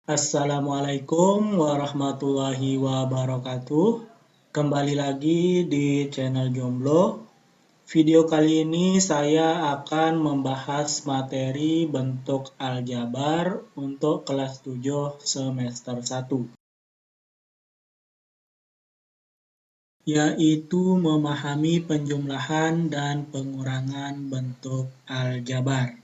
Assalamualaikum warahmatullahi wabarakatuh. Kembali lagi di channel Jomblo. Video kali ini saya akan membahas materi bentuk aljabar untuk kelas 7 semester 1, yaitu memahami penjumlahan dan pengurangan bentuk aljabar.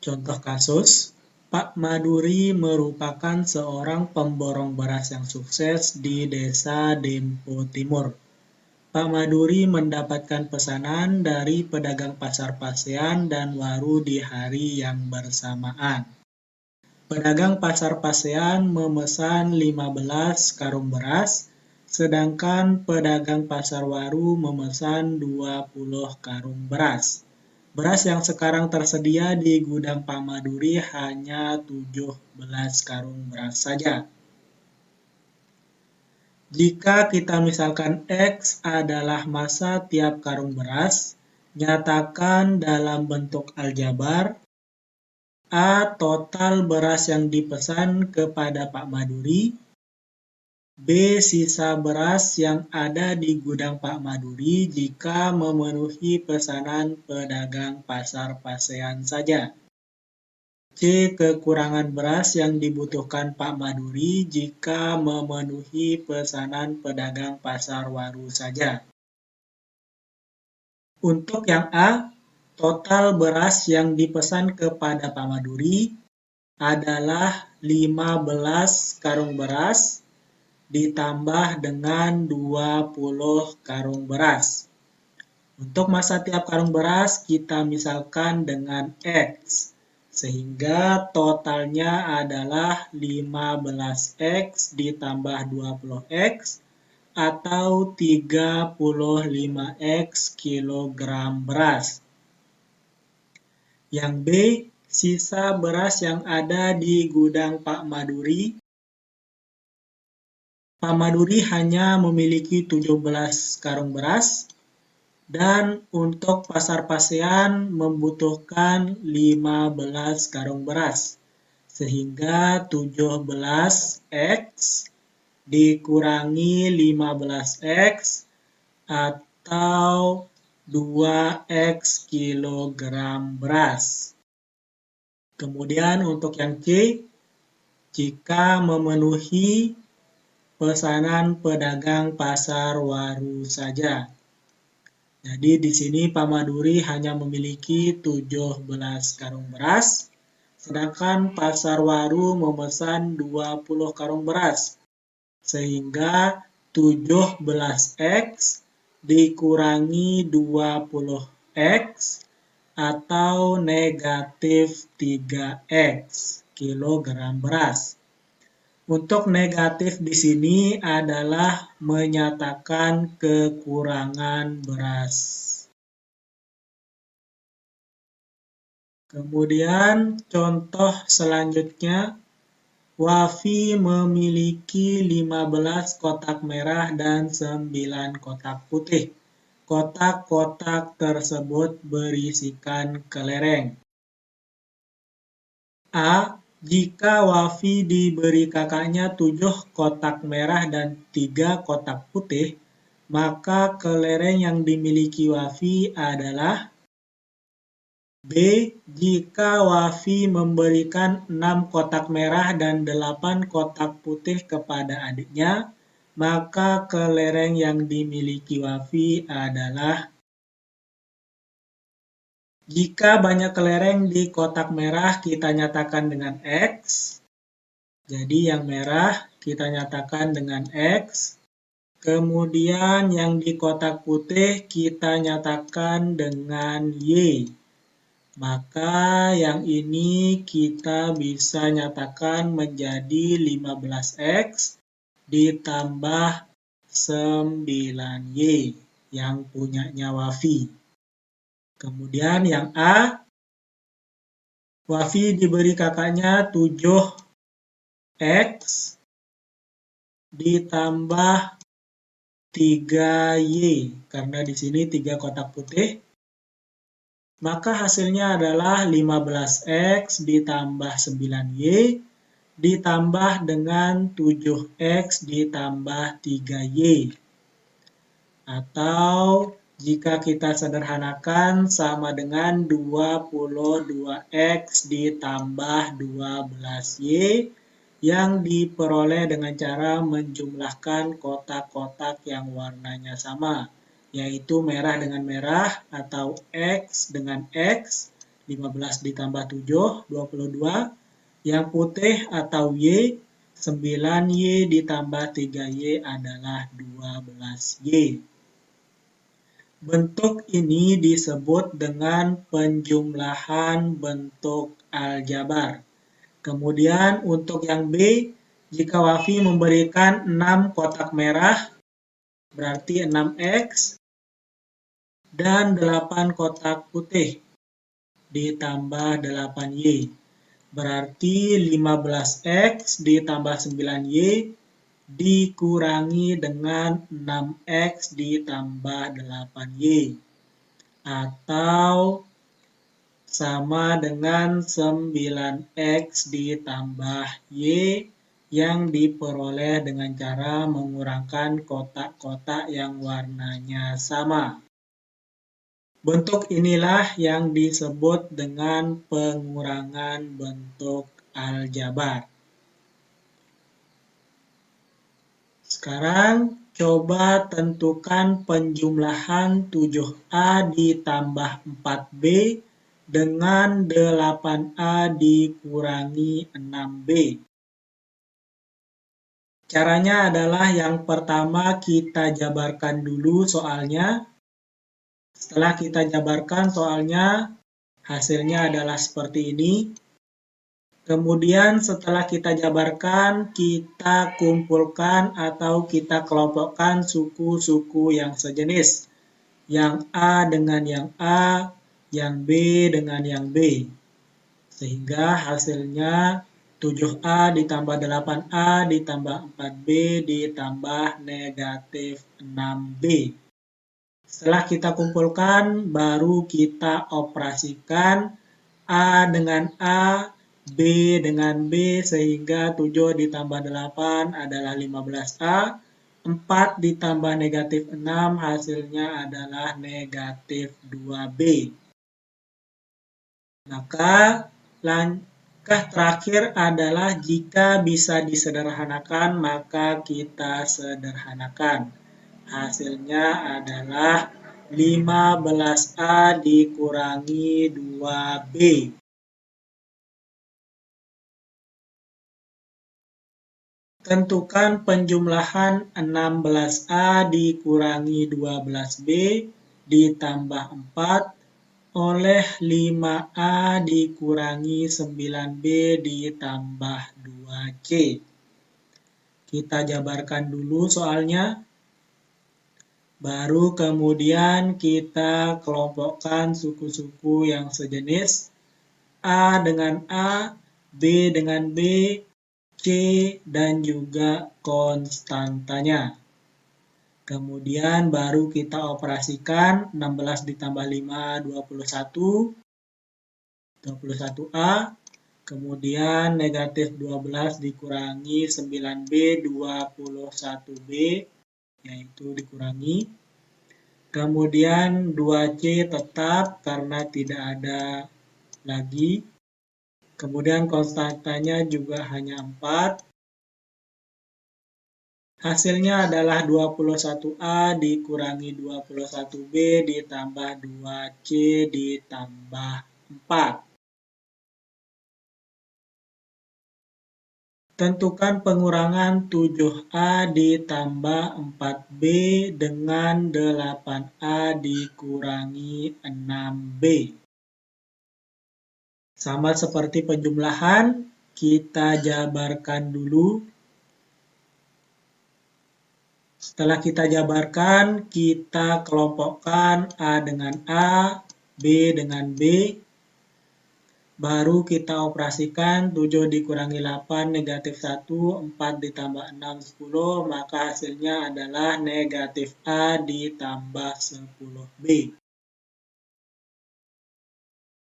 Contoh kasus, Pak Maduri merupakan seorang pemborong beras yang sukses di Desa Dempo Timur. Pak Maduri mendapatkan pesanan dari pedagang pasar Pasean dan Waru di hari yang bersamaan. Pedagang pasar Pasean memesan 15 karung beras, sedangkan pedagang pasar Waru memesan 20 karung beras. Beras yang sekarang tersedia di gudang Pak Maduri hanya 17 karung beras saja. Jika kita misalkan X adalah massa tiap karung beras, nyatakan dalam bentuk aljabar A. Total beras yang dipesan kepada Pak Maduri, B. Sisa beras yang ada di gudang Pak Maduri jika memenuhi pesanan pedagang pasar Pasean saja. C. Kekurangan beras yang dibutuhkan Pak Maduri jika memenuhi pesanan pedagang pasar Waru saja. Untuk yang A, total beras yang dipesan kepada Pak Maduri adalah 15 karung beras ditambah dengan 20 karung beras. Untuk massa tiap karung beras kita misalkan dengan X, sehingga totalnya adalah 15X ditambah 20X atau 35X kilogram beras. Yang B, sisa beras yang ada di gudang Pak Maduri. Pak Maduri hanya memiliki 17 karung beras, dan untuk pasar Pasean membutuhkan 15 karung beras, sehingga 17X dikurangi 15X atau 2X kilogram beras. Kemudian untuk yang C, jika memenuhi pesanan pedagang pasar Waru saja. Jadi di sini Pak Maduri hanya memiliki 17 karung beras, sedangkan pasar Waru memesan 20 karung beras. Sehingga 17X dikurangi 20X atau negatif 3X kilogram beras. Untuk negatif di sini adalah menyatakan kekurangan beras. Kemudian contoh selanjutnya, Wafi memiliki 15 kotak merah dan 9 kotak putih. Kotak-kotak tersebut berisikan kelereng. A. Jika Wafi diberi kakaknya 7 kotak merah dan 3 kotak putih, maka kelereng yang dimiliki Wafi adalah B. Jika Wafi memberikan 6 kotak merah dan 8 kotak putih kepada adiknya, maka kelereng yang dimiliki Wafi adalah jika banyak kelereng di kotak merah kita nyatakan dengan X. Jadi yang merah kita nyatakan dengan X. Kemudian yang di kotak putih kita nyatakan dengan Y. Maka yang ini kita bisa nyatakan menjadi 15X ditambah 9Y yang punyanya Wafi. Kemudian yang A, Wafi diberi kakaknya 7X ditambah 3Y, karena di sini 3 kotak putih. Maka hasilnya adalah 15X ditambah 9Y ditambah dengan 7X ditambah 3Y. Atau jika kita sederhanakan sama dengan 22X ditambah 12Y yang diperoleh dengan cara menjumlahkan kotak-kotak yang warnanya sama, yaitu merah dengan merah atau X dengan X, 15 ditambah 7, 22, yang putih atau Y, 9Y ditambah 3Y adalah 12Y. Bentuk ini disebut dengan penjumlahan bentuk aljabar. Kemudian untuk yang B, jika Wafi memberikan 6 kotak merah, berarti 6X, dan 8 kotak putih, ditambah 8Y. Berarti 15X ditambah 9Y dikurangi dengan 6X ditambah 8Y. Atau sama dengan 9X ditambah Y yang diperoleh dengan cara mengurangkan kotak-kotak yang warnanya sama. Bentuk inilah yang disebut dengan pengurangan bentuk aljabar. Sekarang coba tentukan penjumlahan 7A ditambah 4B dengan 8A dikurangi 6B. Caranya adalah yang pertama kita jabarkan dulu soalnya. Setelah kita jabarkan soalnya, hasilnya adalah seperti ini. Kemudian setelah kita jabarkan, kita kumpulkan atau kita kelompokkan suku-suku yang sejenis. Yang A dengan yang A, yang B dengan yang B. Sehingga hasilnya 7A ditambah 8A ditambah 4B ditambah negatif 6B. Setelah kita kumpulkan, baru kita operasikan A dengan A, B dengan B, sehingga 7 ditambah 8 adalah 15A, 4 ditambah negatif 6 hasilnya adalah negatif 2B. Maka langkah terakhir adalah jika bisa disederhanakan, maka kita sederhanakan. Hasilnya adalah 15A dikurangi 2B. Tentukan penjumlahan 16A dikurangi 12B ditambah 4 oleh 5A dikurangi 9B ditambah 2C. Kita jabarkan dulu soalnya. Baru kemudian kita kelompokkan suku-suku yang sejenis. A dengan A, B dengan B, C, dan juga konstantanya. Kemudian baru kita operasikan 16 ditambah 5, 21, 21A. Kemudian negatif 12 dikurangi 9B, 21B, yaitu dikurangi. Kemudian 2C tetap karena tidak ada lagi. Kemudian konstantanya juga hanya 4. Hasilnya adalah 21A dikurangi 21B ditambah 2C ditambah 4. Tentukan pengurangan 7A ditambah 4B dengan 8A dikurangi 6B. Sama seperti penjumlahan, kita jabarkan dulu. Setelah kita jabarkan, kita kelompokkan A dengan A, B dengan B. Baru kita operasikan 7 dikurangi 8, negatif 1, 4 ditambah 6, 10, maka hasilnya adalah negatif A ditambah 10B.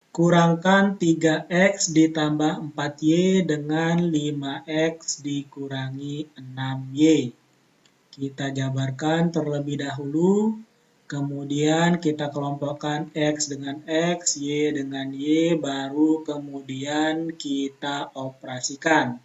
Kurangkan 3x ditambah 4y dengan 5x dikurangi 6y. Kita jabarkan terlebih dahulu, kemudian kita kelompokkan x dengan x, y dengan y, baru kemudian kita operasikan.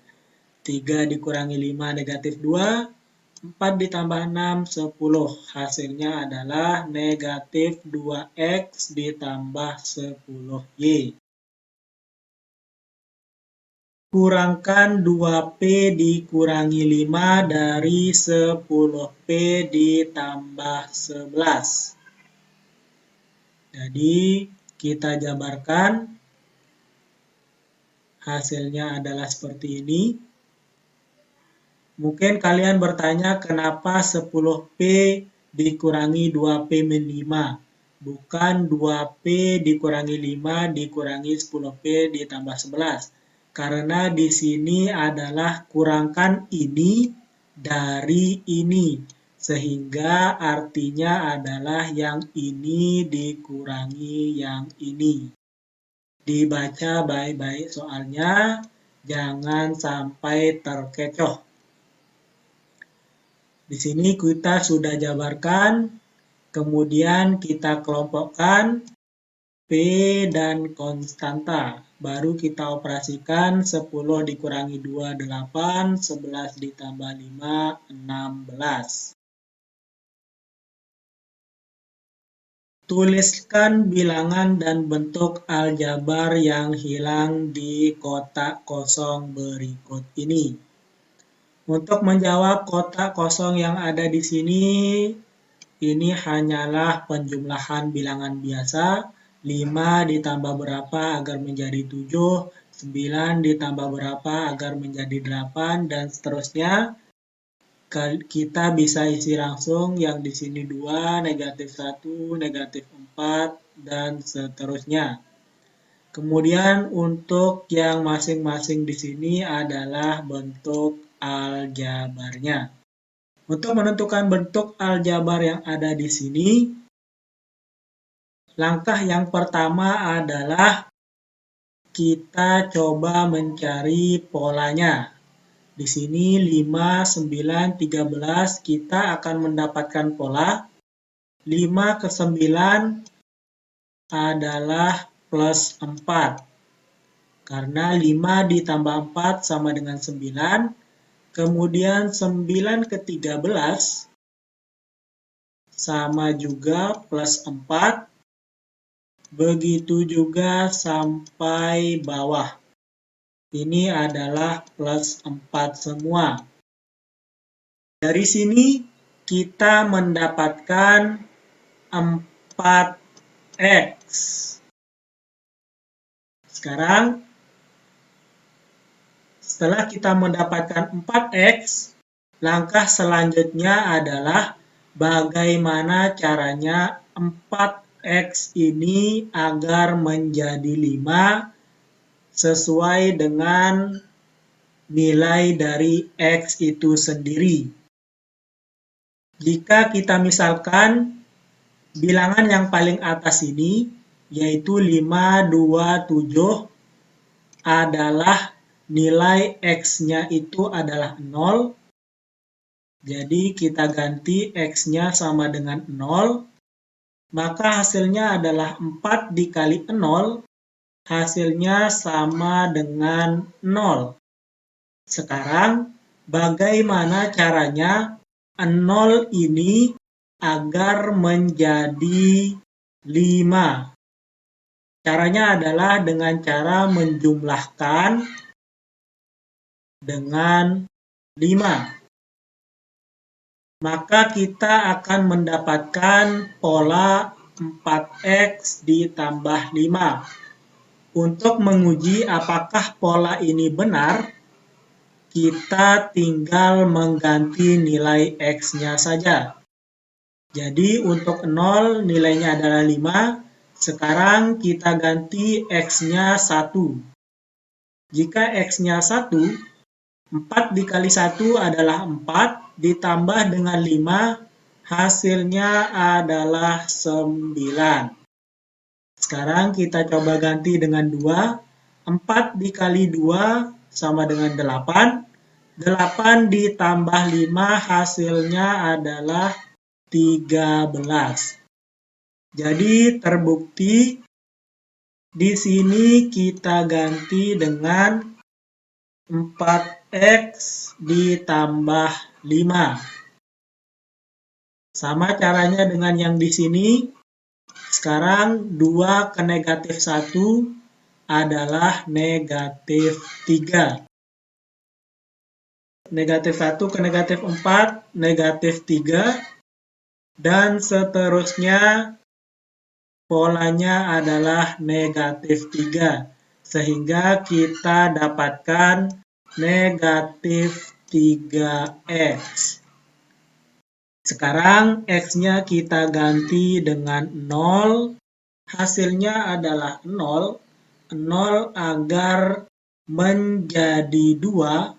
3 dikurangi 5 negatif 2, 4 ditambah 6, 10. Hasilnya adalah negatif 2x ditambah 10y. Kurangkan 2p dikurangi 5 dari 10p ditambah 11. Jadi, kita jabarkan. Hasilnya adalah seperti ini. Mungkin kalian bertanya kenapa 10p dikurangi 2p min 5. Bukan 2p dikurangi 5 dikurangi 10p ditambah 11. Karena di sini adalah kurangkan ini dari ini. Sehingga artinya adalah yang ini dikurangi yang ini. Dibaca baik-baik soalnya, jangan sampai terkecoh. Di sini kita sudah jabarkan, kemudian kita kelompokkan P dan konstanta. Baru kita operasikan 10 dikurangi 2, 8, 11 ditambah 5, 16. Tuliskan bilangan dan bentuk aljabar yang hilang di kotak kosong berikut ini. Untuk menjawab kotak kosong yang ada di sini, ini hanyalah penjumlahan bilangan biasa. 5 ditambah berapa agar menjadi 7, 9 ditambah berapa agar menjadi 8, dan seterusnya. Kita bisa isi langsung yang di sini 2, negatif 1, negatif 4, dan seterusnya. Kemudian untuk yang masing-masing di sini adalah bentuk aljabarnya. Untuk menentukan bentuk aljabar yang ada di sini, langkah yang pertama adalah kita coba mencari polanya. Di sini 5, 9, 13 kita akan mendapatkan pola 5 ke 9 adalah plus 4. Karena 5 ditambah 4 sama dengan 9. Kemudian 9 ke 13 sama juga plus 4. Begitu juga sampai bawah. Ini adalah plus 4 semua. Dari sini kita mendapatkan 4x. Sekarang, setelah kita mendapatkan 4x, langkah selanjutnya adalah bagaimana caranya 4x ini agar menjadi 5 sesuai dengan nilai dari x itu sendiri. Jika kita misalkan bilangan yang paling atas ini, yaitu 5, 2, 7, adalah nilai x-nya itu adalah 0. Jadi kita ganti x-nya sama dengan 0. Maka hasilnya adalah 4 dikali 0, hasilnya sama dengan 0. Sekarang, bagaimana caranya 0 ini agar menjadi 5? Caranya adalah dengan cara menjumlahkan dengan 5. Maka kita akan mendapatkan pola 4x ditambah 5. Untuk menguji apakah pola ini benar, kita tinggal mengganti nilai x-nya saja. Jadi untuk 0 nilainya adalah 5. Sekarang kita ganti x-nya 1. Jika x-nya 1, 4 dikali 1 adalah 4, ditambah dengan 5, hasilnya adalah 9. Sekarang kita coba ganti dengan 2. 4 dikali 2 sama dengan 8. 8 ditambah 5 hasilnya adalah 13. Jadi terbukti di sini kita ganti dengan 4x ditambah 5. Sama caranya dengan yang di sini. Sekarang 2 ke negatif 1 adalah negatif 3. Negatif 1 ke negatif 4, negatif 3. Dan seterusnya polanya adalah negatif 3. Sehingga kita dapatkan negatif 3x. Sekarang x-nya kita ganti dengan 0. Hasilnya adalah 0. 0 agar menjadi 2,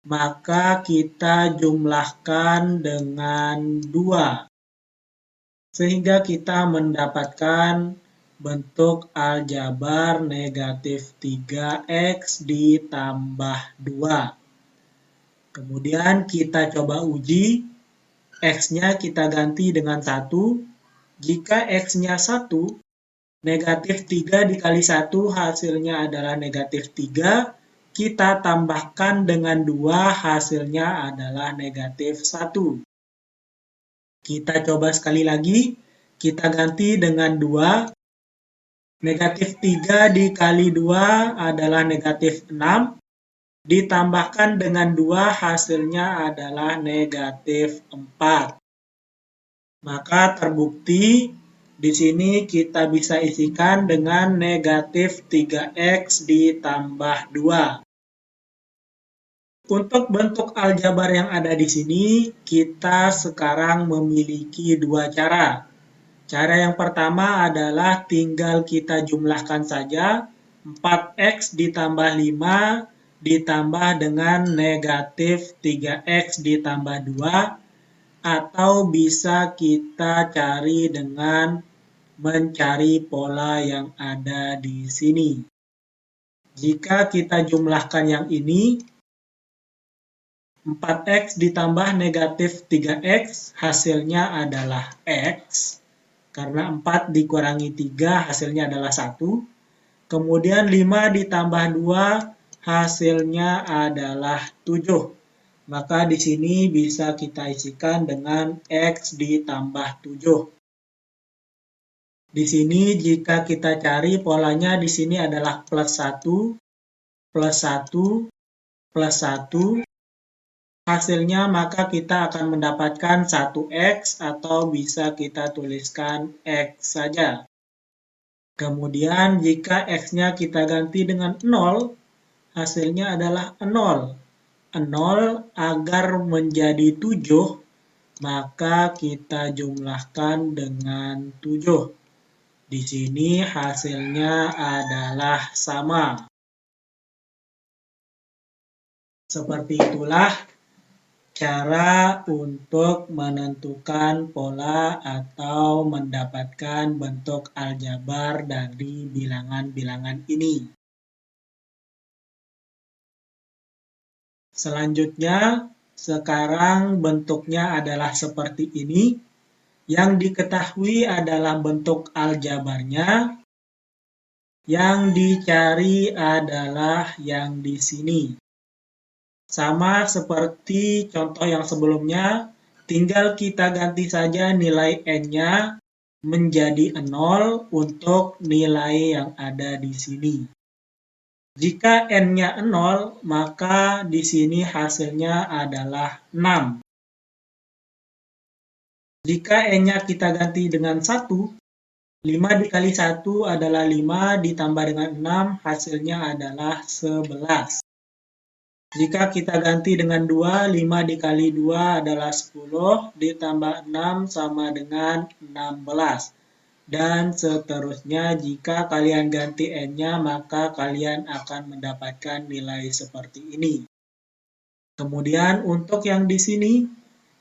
maka kita jumlahkan dengan 2. Sehingga kita mendapatkan bentuk aljabar negatif 3x ditambah 2. Kemudian kita coba uji. X-nya kita ganti dengan 1. Jika X-nya 1, negatif 3 dikali 1 hasilnya adalah negatif 3. Kita tambahkan dengan 2 hasilnya adalah negatif 1. Kita coba sekali lagi. Kita ganti dengan 2. Negatif 3 dikali 2 adalah negatif 6. Ditambahkan dengan 2 hasilnya adalah negatif 4. Maka terbukti di sini kita bisa isikan dengan negatif 3x ditambah 2. Untuk bentuk aljabar yang ada di sini, kita sekarang memiliki 2 cara. Cara yang pertama adalah tinggal kita jumlahkan saja 4x ditambah 5 ditambah dengan negatif 3x ditambah 2, atau bisa kita cari dengan mencari pola yang ada di sini. Jika kita jumlahkan yang ini, 4x ditambah negatif 3x hasilnya adalah x, karena 4 dikurangi 3 hasilnya adalah 1. Kemudian 5 ditambah 2 hasilnya adalah 7. Maka di sini bisa kita isikan dengan x ditambah 7. Di sini jika kita cari polanya di sini adalah plus 1, plus 1, plus 1. Hasilnya maka kita akan mendapatkan 1x atau bisa kita tuliskan x saja. Kemudian jika x-nya kita ganti dengan 0, hasilnya adalah 0. 0 agar menjadi 7, maka kita jumlahkan dengan 7. Di sini hasilnya adalah sama. Seperti itulah cara untuk menentukan pola atau mendapatkan bentuk aljabar dari bilangan-bilangan ini. Selanjutnya, sekarang bentuknya adalah seperti ini. Yang diketahui adalah bentuk aljabarnya. Yang dicari adalah yang di sini. Sama seperti contoh yang sebelumnya, tinggal kita ganti saja nilai n-nya menjadi 0 untuk nilai yang ada di sini. Jika n-nya 0, maka di sini hasilnya adalah 6. Jika n-nya kita ganti dengan 1, 5 dikali 1 adalah 5, ditambah dengan 6, hasilnya adalah 11. Jika kita ganti dengan 2, 5 dikali 2 adalah 10, ditambah 6 sama dengan 16. Dan seterusnya, jika kalian ganti n-nya, maka kalian akan mendapatkan nilai seperti ini. Kemudian untuk yang di sini,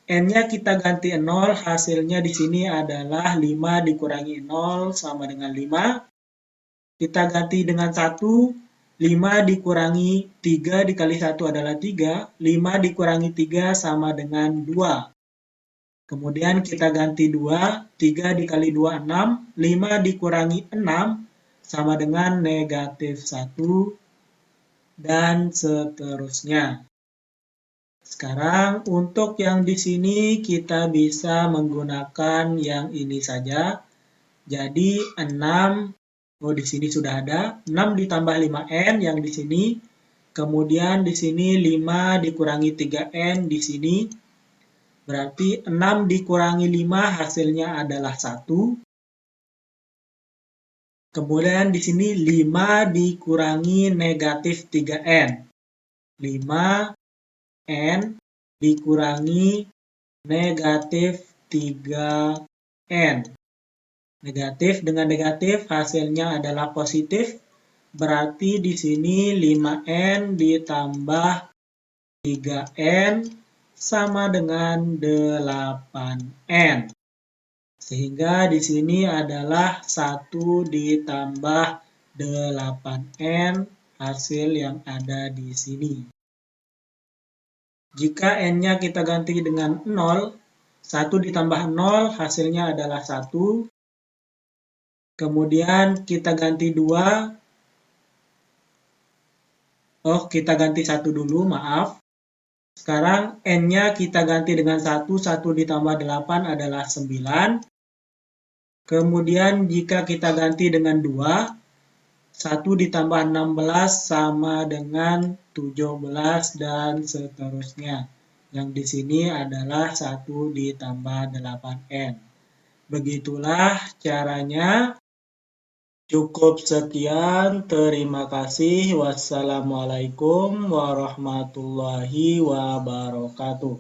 n-nya kita ganti 0, hasilnya di sini adalah 5 dikurangi 0 sama dengan 5. Kita ganti dengan 1, 5 dikurangi 3 dikali 1 adalah 3, 5 dikurangi 3 sama dengan 2. Kemudian kita ganti 2, 3 dikali 2, 6, 5 dikurangi 6 sama dengan negatif 1, dan seterusnya. Sekarang untuk yang di sini kita bisa menggunakan yang ini saja. Jadi 6, di sini sudah ada, 6 ditambah 5N yang di sini. Kemudian di sini 5 dikurangi 3N di sini. Berarti 6 dikurangi 5 hasilnya adalah 1. Kemudian di sini 5 dikurangi negatif 3N. 5N dikurangi negatif 3N. Negatif dengan negatif hasilnya adalah positif. Berarti di sini 5N ditambah 3N sama dengan 8N. Sehingga di sini adalah 1 ditambah 8N hasil yang ada di sini. Jika N-nya kita ganti dengan 0, 1 ditambah 0 hasilnya adalah 1. Kemudian kita ganti 2. Kita ganti 1 dulu, maaf. Sekarang N-nya kita ganti dengan 1, 1 ditambah 8 adalah 9. Kemudian jika kita ganti dengan 2, 1 ditambah 16 sama dengan 17 dan seterusnya. Yang di sini adalah 1 ditambah 8N. Begitulah caranya. Cukup sekian, terima kasih. Wassalamualaikum warahmatullahi wabarakatuh.